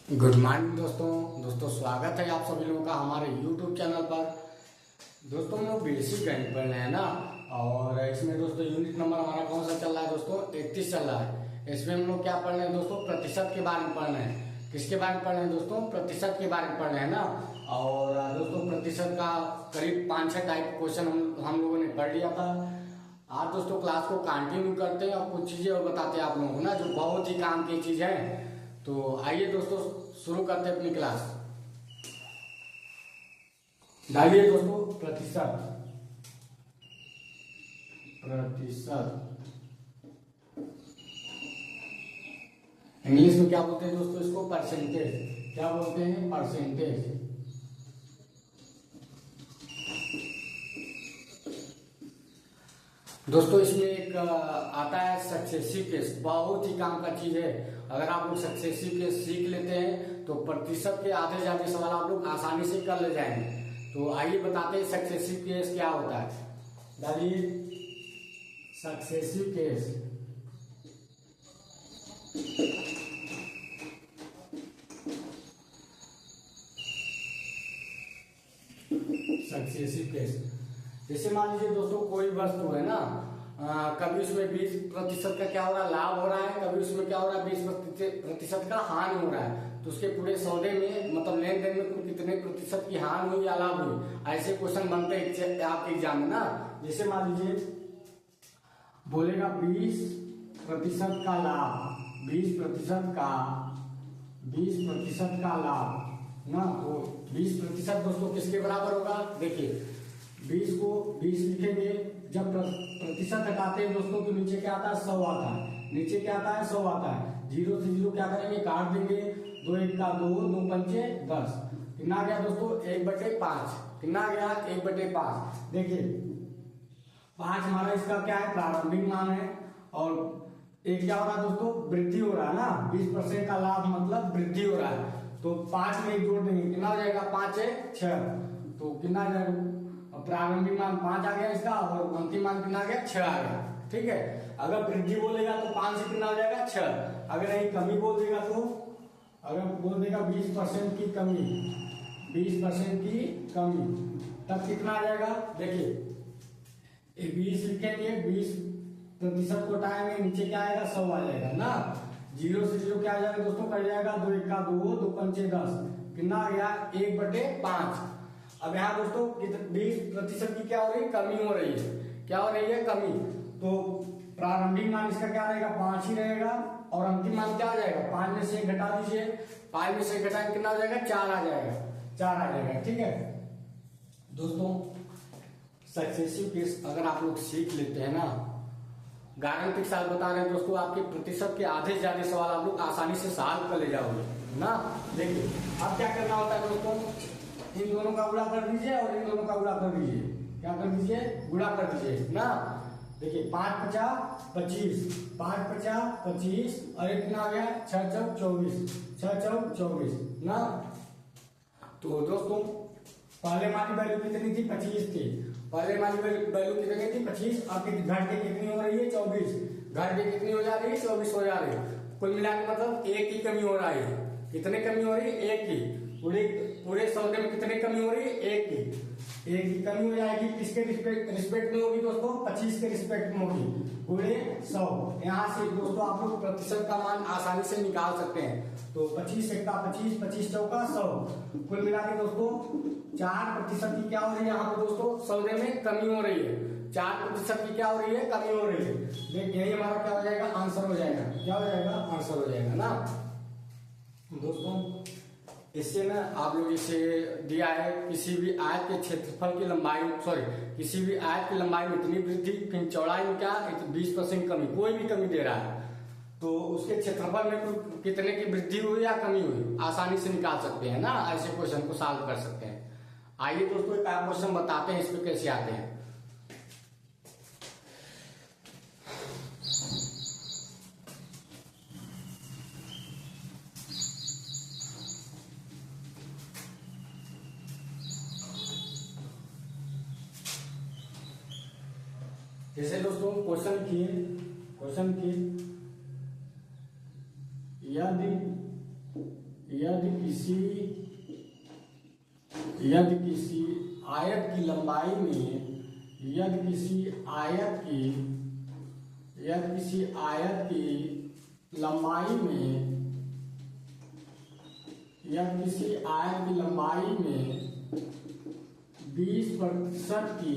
Good morning दोस्तों स्वागत है आप सभी लोगों का हमारे YouTube चैनल पर। दोस्तों हम लोग बेसिक गणित पढ़ रहे हैं ना, और इसमें दोस्तों यूनिट नंबर हमारा कौन सा चल रहा है दोस्तों? 31 चल रहा है। इसमें हम लोग क्या पढ़ रहे हैं दोस्तों? प्रतिशत के बारे में पढ़ रहे हैं। किसके बारे में पढ़ रहे हैं दोस्तों? प्रतिशत के बारे में पढ़ रहे हैं ना। और दोस्तों प्रतिशत का करीब 5-6 टाइप क्वेश्चन हम लोगों ने पढ़ लिया था। आज दोस्तों क्लास को कंटिन्यू करते हैं और कुछ चीजें और बताते हैं आप लोगों को ना, जो बहुत ही काम की चीज है। तो आइए दोस्तों शुरू करते हैं अपनी क्लास। डालिए दोस्तों प्रतिशत। इंग्लिश में क्या बोलते हैं दोस्तों? इसको परसेंटेज। क्या बोलते हैं? परसेंटेज। दोस्तों इसमें एक आता है सक्सेसिव केस, बहुत ही काम का चीज है। अगर आप लोग सक्सेसिव केस सीख लेते हैं तो प्रतिशत के आधे ज्यादा सवाल आप लोग आसानी से कर ले जाएंगे। तो आइए बताते हैं सक्सेसिव केस क्या होता है। डालिए सक्सेसिव केस। सक्सेसिव केस जैसे मान लीजिए दोस्तों कोई वस्तु है ना, कभी उसमें 20% का क्या हो रहा है? लाभ हो रहा है। कभी उसमें क्या हो रहा है? 20% का हानि हो रहा है। तो उसके पूरे सौदे में मतलब लेन देन में कुल कितने प्रतिशत की हानि हुई या लाभ हुई, ऐसे क्वेश्चन बनते हैं आपके एग्जाम में ना। जैसे मान लीजिए बोलेगा 20% का लाभ, 20% का लाभ ना। तो 20% दोस्तों किसके बराबर होगा? देखिए 20 को 20 लिखेंगे, जब प्रतिशत हटाते हैं दोस्तों तो नीचे क्या आता है? 100 आता है। नीचे क्या आता है? 100 आता है। जीरो से जीरो क्या करेंगे? काट देंगे। 2 1 का 2, 2 पंचे 10। कितना आ गया दोस्तों? 1/5। कितना आ गया? 1/5। देखिए 5 हमारा इसका क्या है? प्रारंभिक मान है। और एक क्या हो रहा है दोस्तों? वृद्धि हो रहा है ना। 20% का लाभ मतलब वृद्धि हो रहा है। तो 5 में जोड़ देंगे, कितना हो जाएगा? 5 है 6। तो कितना आ जाएगा? प्रारंभिक मान 5 आ गया इसका, और अंतिम मान कितना आ गया? 6 आ गया। ठीक है। अगर वृद्धि बोलेगा तो 5 से कितना हो जाएगा? 6। अगर यही कमी बोल देगा तो, अगर बोल देगा 20% की कमी, 20% की कमी, तब कितना आ जाएगा? देखिए 20 लिखेंगे, 20% को हटाएंगे, नीचे क्या आएगा? 100 आ जाएगा ना। जीरो से जीरो क्या आ जाएगा दोस्तों? कट जाएगा। 2 1 का 2, 2 पंचे 10। कितना आ गया? 1/5। अब यहाँ दोस्तों 20% की क्या हो रही है? कमी हो रही है। क्या हो रही है? कमी। तो प्रारंभिक मान इसका क्या रहेगा? 5 ही रहेगा। और अंतिम मान क्या आ जाएगा? 5 में से 1 घटा दीजिए। 5 में से 1 घटाएंगे, कितना हो जाएगा? 4 आ जाएगा। 4 आ जाएगा। ठीक है दोस्तों, सक्सेसिव केस अगर आप लोग सीख लेते हैं ना, गारंटी के साथ बता रहे हैं दोस्तों, आपके प्रतिशत के आधे से ज्यादा सवाल आप लोग आसानी से सॉल्व कर ले जाओगे ना। देखिए अब क्या करना होता है दोस्तों? इन दोनों का गुणा कर दीजिए और इन दोनों का गुणा कर दीजिए। क्या कर दीजिए? गुणा कर दीजिए ना। देखिए 5 50 25, 5 50 25, और एक कितना आ गया? 6 चौक 24, 6 चौक 24 ना। तो दोस्तों पहले वाली वैल्यू कितनी थी? 25 थी। पहले वाली वैल्यू कितनी थी? 25। अब घट के कितनी हो रही है? 24। घट के कितनी हो जा रही है? 24 हो जा रही है। कुल मिला के मतलब 1 की कमी हो रहा है। कितने कमी हो रही है? 1 की। पूरे सौदे में कितने कमी हो रही है? 1 की। 1 की कमी हो जाएगी। किसके रिस्पेक्ट में होगी दोस्तों? 25 के रिस्पेक्ट में होगी। पूरे 100। यहाँ से दोस्तों आप लोग प्रतिशत का मान आसानी से निकाल सकते हैं। तो 25 1 का 25, 25 चौका 100। कुल मिला के दोस्तों 4% की क्या हो रही है यहाँ पे दोस्तों? सौदे में कमी हो रही है। 4% की क्या हो रही है? कमी हो रही है। देखिए यही हमारा क्या हो जाएगा? आंसर हो जाएगा। क्या हो जाएगा? आंसर हो जाएगा ना दोस्तों। इससे ना आप लोग इसे दिया है किसी भी आयत के क्षेत्रफल की लंबाई, किसी भी आयत की लंबाई में इतनी वृद्धि, फिर चौड़ाई में क्या 20% कमी, कोई भी कमी दे रहा है तो उसके क्षेत्रफल में कितने की वृद्धि हुई या कमी हुई आसानी से निकाल सकते हैं ना। ऐसे क्वेश्चन को सॉल्व कर सकते हैं। आइए दोस्तों एक क्वेश्चन बताते हैं, इस पे कैसे आते हैं। जैसे दोस्तों क्वेश्चन की यदि यदि किसी आयत की लंबाई में यदि किसी आयत की लंबाई में 20% की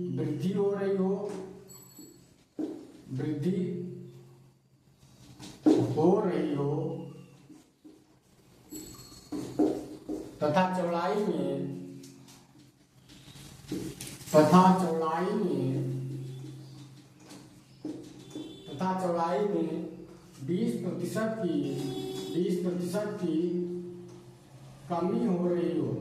वृद्धि हो रही हो तथा चौड़ाई में 20% की कमी हो रही हो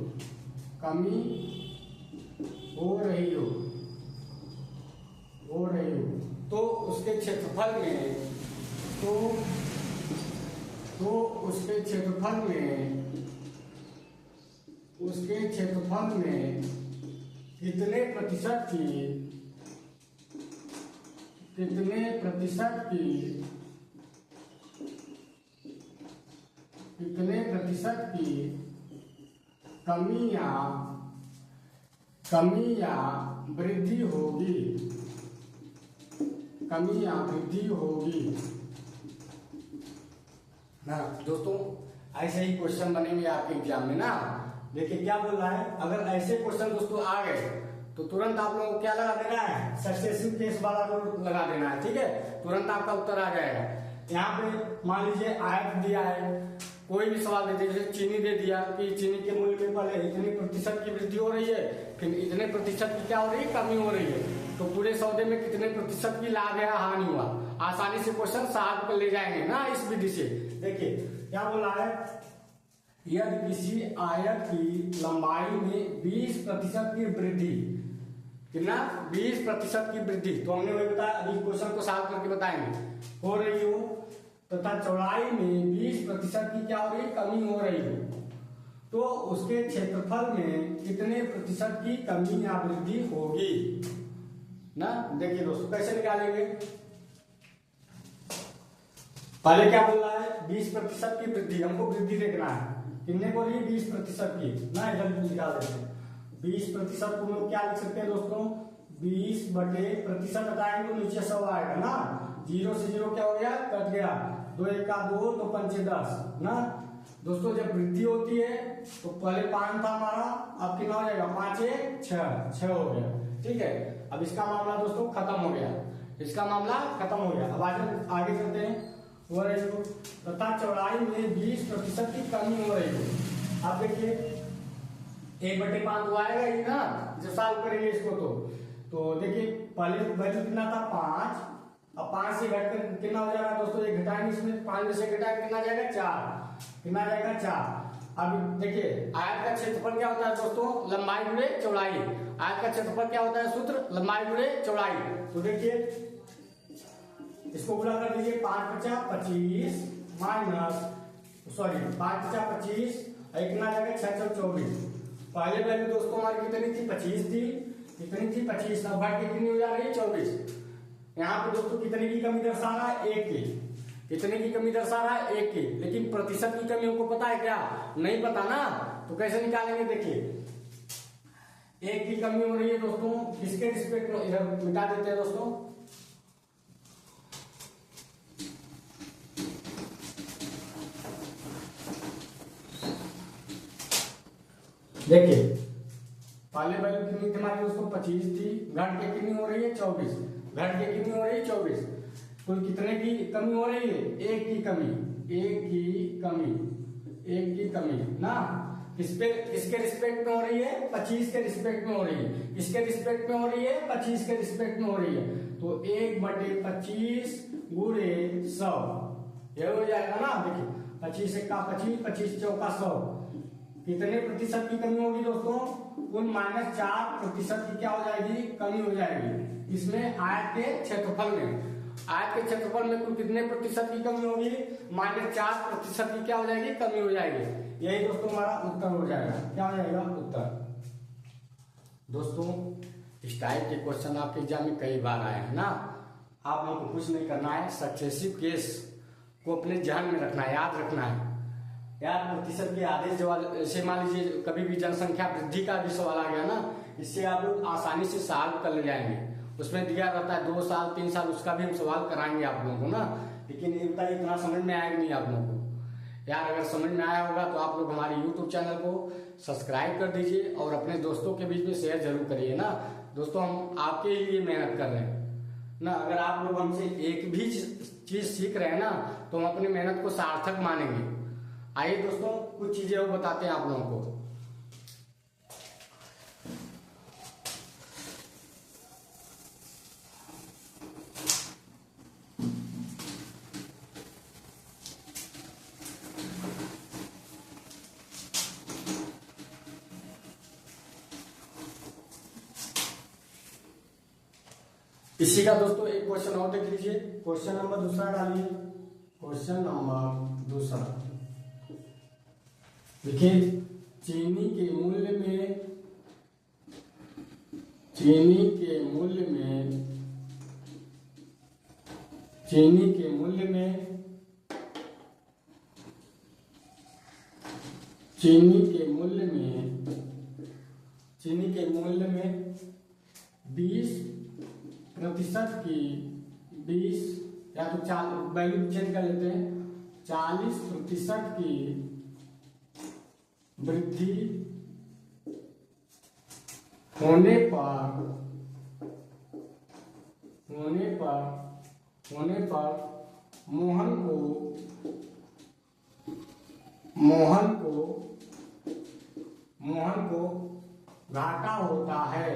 तो उसके क्षेत्रफल में कितने प्रतिशत की कमी या वृद्धि होगी ना दोस्तों। ऐसे ही क्वेश्चन बनेंगे आपके एग्जाम में ना। देखिए क्या बोल रहा है, अगर ऐसे क्वेश्चन दोस्तों आ गए तो तुरंत आप लोगों को क्या लगा देना है, सक्सेसिव केस वाला रूल लगा देना है। ठीक है, तुरंत आपका उत्तर आ जाएगा। यहाँ पे मान लीजिए आयत दिया है, कोई भी सवाल दे दिया, जैसे चीनी दे दिया कि चीनी के मूल्य में पहले इतने प्रतिशत की वृद्धि हो रही है, फिर इतने प्रतिशत की क्या हो रही है, कमी हो रही है, तो पूरे सौदे में कितने प्रतिशत की लाभ या हानि हुआ। आसानी से क्वेश्चन सॉल्व कर ले जाएंगे ना इस विधि से। देखिए क्या बोला है, यदि किसी आयत की लंबाई में 20% की वृद्धि, कितना 20% की वृद्धि, तो हमने वही बताया, अभी क्वेश्चन को सॉल्व करके बताएंगे, हो रही हो तथा चौड़ाई में 20% की क्या हो रही, कमी हो रही हो, तो उसके क्षेत्रफल में कितने प्रतिशत की कमी या वृद्धि होगी ना। देखिए दोस्तों कैसे निकालेंगे, पहले क्या बोल रहा है, 20% की वृद्धि, हमको वृद्धि देखना है, कितने को रही 20% की ना, इधर निकाल देते हैं 20% को हम लोग क्या लिख सकते हैं दोस्तों, 20/प्रतिशत हटाएंगे तो नीचे 100 आएगा ना, 0 से 0 क्या हो गया, कट गया, 2 1 का 2, 2 5 10 ना। दोस्तों जब वृद्धि होती है तो पहले 5 था हमारा, अब कितना हो जाएगा, 5 1 6 हो गया। ठीक है, अब इसका मामला दोस्तों खत्म हो गया, अब आगे चलते हैं। हो रही हो तथा चौड़ाई में 20% की कमी हो रही हो। अब देखिए 1/5 तो आएगा ही ना जब सॉल्व करेंगे इसको, तो देखिए पहले वैल्यू कितना था 5, अब 5 से घटकर कितना हो जाएगा दोस्तों, ये घटाएंगे इसमें, 5 में से घटाएंगे कितना जाएगा 4, कितना जाएगा 4। अब देखिए आयत का क्षेत्रफल क्या होता है दोस्तों, लंबाई गुणे चौड़ाई। आयत का क्षेत्रफल क्या होता है सूत्र, लंबाई गुणे चौड़ाई। तो देखिए इसको गुणा कर दीजिए, 5 5 25 माइनस 5 5 25, कितना जाएगा 6 6 24। पहले वैल्यू दोस्तों हमारी कितनी थी, 25 थी, कितनी थी 25, अब बढ़ के कितनी हो जा रही है 24। यहाँ पे दोस्तों कितने की कमी दर्शा रहा है, 1 की, कितने की कमी दर्शा रहा है, 1 की, लेकिन प्रतिशत की कमी हमको पता है क्या, नहीं पता ना, तो कैसे निकालेंगे। देखिए 1 की कमी हो रही है दोस्तों, किसके रिस्पेक्ट में, इधर मिटा देते हैं दोस्तों, देखिए पहले वैल्यू कितनी थी हमारी दोस्तों, 25 थी, घट के कितनी हो रही है 24, घट के कितनी हो रही है 24, कुल कितने की कमी हो रही है, 1 की कमी ना। किसके रिस्पेक्ट में हो रही है, 25 के रिस्पेक्ट में हो रही है, किसके रिस्पेक्ट में हो रही है, 25 के रिस्पेक्ट में हो रही है, तो 1/25 गुणे 100 ये हो जाएगा ना। देखिए 25 का 25, 25 चौका 100, कितने प्रतिशत की कमी होगी दोस्तों, कुल -4% की क्या हो जाएगी, कमी हो जाएगी। इसमें आयत के क्षेत्रफल में कुल कितने प्रतिशत की कमी होगी, -4% की क्या हो जाएगी, कमी हो जाएगी। यही दोस्तों हमारा उत्तर हो जाएगा, क्या हो जाएगा उत्तर। दोस्तों इस टाइप के क्वेश्चन आपके एग्जाम में कई बार आए हैं ना, आप लोग को कुछ नहीं करना है, सक्सेसिव केस को अपने ध्यान में रखना है, याद रखना है। यार प्रतिशत के आदेश जैसे मान लीजिए कभी भी जनसंख्या वृद्धि का भी सवाल आ गया ना, इससे आप लोग आसानी से सॉल्व कर ले जाएंगे। उसमें दिया रहता है 2 साल 3 साल, उसका भी हम सवाल कराएंगे आप लोगों को ना। लेकिन ये बताइए इतना समझ में आएगा नहीं आप लोगों को। यार अगर समझ में आया होगा तो आप लोग हमारे YouTube चैनल को सब्सक्राइब कर दीजिए और अपने दोस्तों के बीच में शेयर जरूर करिए ना। दोस्तों हम आपके लिए मेहनत कर रहे हैं ना। अगर आप लोग हमसे एक भी चीज सीख रहे हैं ना तो हम अपनी मेहनत को सार्थक मानेंगे। आइए दोस्तों कुछ चीजें वो बताते हैं आप लोगों को। इसी का दोस्तों एक क्वेश्चन और देख लीजिए। क्वेश्चन नंबर दूसरा डालिए। क्वेश्चन नंबर दूसरा देखिए, चीनी के मूल्य में चीनी के मूल्य में चीनी के मूल्य में चीनी के मूल्य में चीनी के मूल्य में 20% की 20 या तो वैल्यू चेंज कर लेते हैं, 40% की वृद्धि होने पर मोहन को घाटा होता है।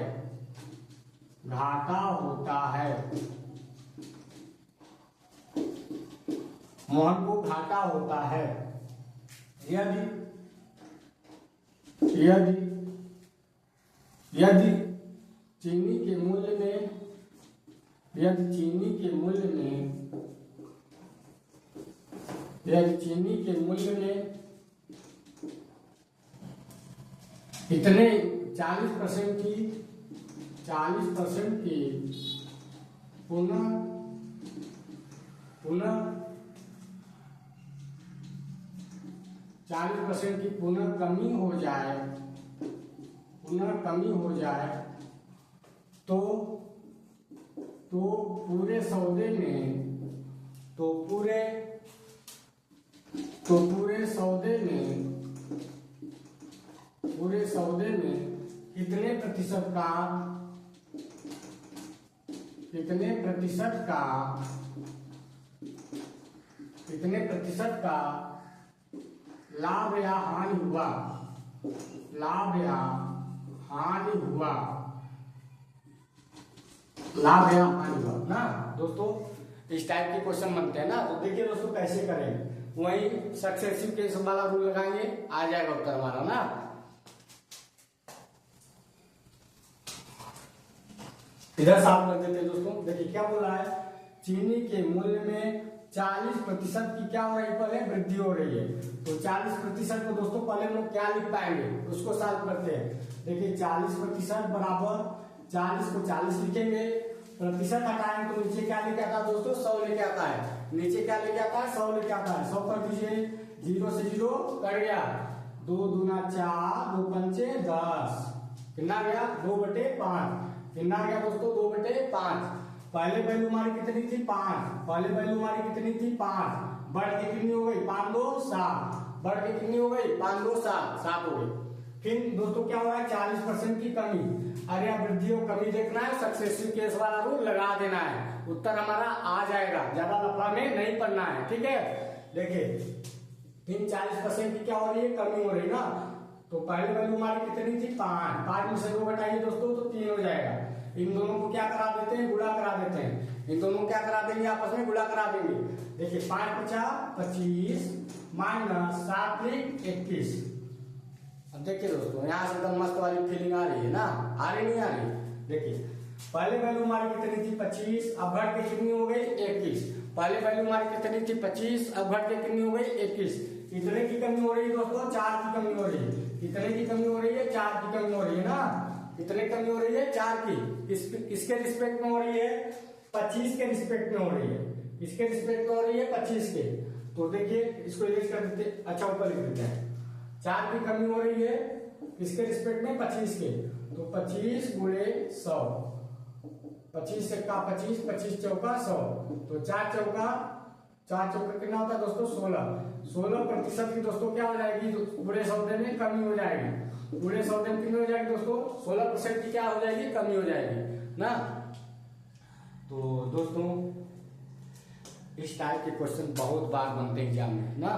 मोहन को घाटा होता है यदि चीनी के मूल्य में इतने 40% की पुनः 40% की पुनः कमी हो जाए तो पूरे सौदे में कितने प्रतिशत का लाभ या हानि हुआ ना। दोस्तों इस टाइप के क्वेश्चन बनते हैं ना, तो देखिए दोस्तों कैसे करेंगे। वही सक्सेसिव केस वाला रूल लगाएंगे, आ जाएगा उत्तर हमारा ना। इधर साफ कर देते हैं दोस्तों। देखिए क्या बोल रहा है, चीनी के मूल्य में 40% की क्या हो रही है, पहले वृद्धि हो रही है। तो 40% को दोस्तों पहले हम लोग क्या लिख पाएंगे, उसको सॉल्व करते हैं। देखिए 40% बराबर 40 को 40 लिखेंगे, प्रतिशत हटाएंगे तो नीचे क्या लेके आता है दोस्तों, 100 लेके आता है। नीचे क्या लेके आता है, 100 लेके आता है। 100 कर दीजिए, 0 से 0 कट गया, 2 दूना 4, 2 पंचे 10, कितना गया 2/5। कितना गया दोस्तों 2/5। पहले वैल्यू हमारी कितनी थी 5, बढ़ के कितनी हो गई 5 2 7, बढ़ के कितनी हो गई 5 2 7 हो गई। फिर दोस्तों क्या हुआ है 40% की कमी। अरे यहाँ वृद्धि और कमी देखना है, सक्सेसिव केस वाला रूल लगा देना है, उत्तर हमारा आ जाएगा। ज्यादा लफड़ा में नहीं पढ़ना है, ठीक है। देखिए फिर 40% की क्या हो रही है, कमी हो रही ना। तो पहले वैल्यू हमारी कितनी थी 5 में से 2 घटाइए दोस्तों तो 3 हो जाएगा। इन दोनों को क्या करा देते हैं, गुणा करा देते हैं। इन दोनों को क्या करा देंगे, आपस में गुणा करा देंगे। देखिए 5 × 5 = 25 माइनस 7 × 21। अब देखिए दोस्तों यहाँ से एकदम मस्त वाली फीलिंग आ रही है ना, आ रही नहीं आ रही। देखिए पहले वैल्यू हमारी कितनी थी 25, अब घट के कितनी हो गई 21। पहले वैल्यू हमारी कितनी थी 25, अब घट के कितनी हो गई 21। कितने की कमी हो रही है दोस्तों, 4 की कमी हो रही है। कितने की कमी हो रही है, 4 की कमी हो रही है ना। कितने कमी हो रही है, 4 की। किसके रिस्पेक्ट में हो रही है, 25 के रिस्पेक्ट में हो रही है। किसके रिस्पेक्ट में हो रही है? 25 के। तो देखिए इसको इरेज कर देते, अच्छा ऊपर लिख देते हैं। 4 की कमी हो रही है किसके रिस्पेक्ट में? 25 के। तो 25 गुणे 100, 25 से का 25, 25 चौका 100, तो 4 चौका कितना होता है दोस्तों? 16% की दोस्तों क्या हो जाएगी? पूरे सौदे में कमी हो जाएगी। पूरे सौदे में कितनी हो जाएगी दोस्तों? 16% की क्या हो जाएगी? कमी हो जाएगी ना। तो दोस्तों इस टाइप के क्वेश्चन बहुत बार बनते हैं एग्जाम में ना।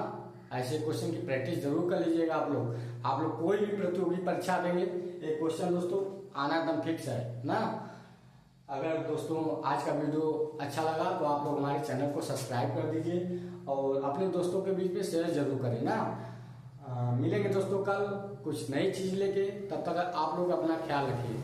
ऐसे क्वेश्चन की प्रैक्टिस जरूर कर लीजिएगा आप लोग कोई भी प्रतियोगी परीक्षा देंगे, एक क्वेश्चन दोस्तों आना एकदम फिक्स है ना। अगर दोस्तों आज का वीडियो अच्छा लगा तो आप लोग हमारे चैनल को सब्सक्राइब कर दीजिए और अपने दोस्तों के बीच में शेयर जरूर करें ना। मिलेंगे दोस्तों कल कुछ नई चीज लेके, तब तक आप लोग अपना ख्याल रखिए।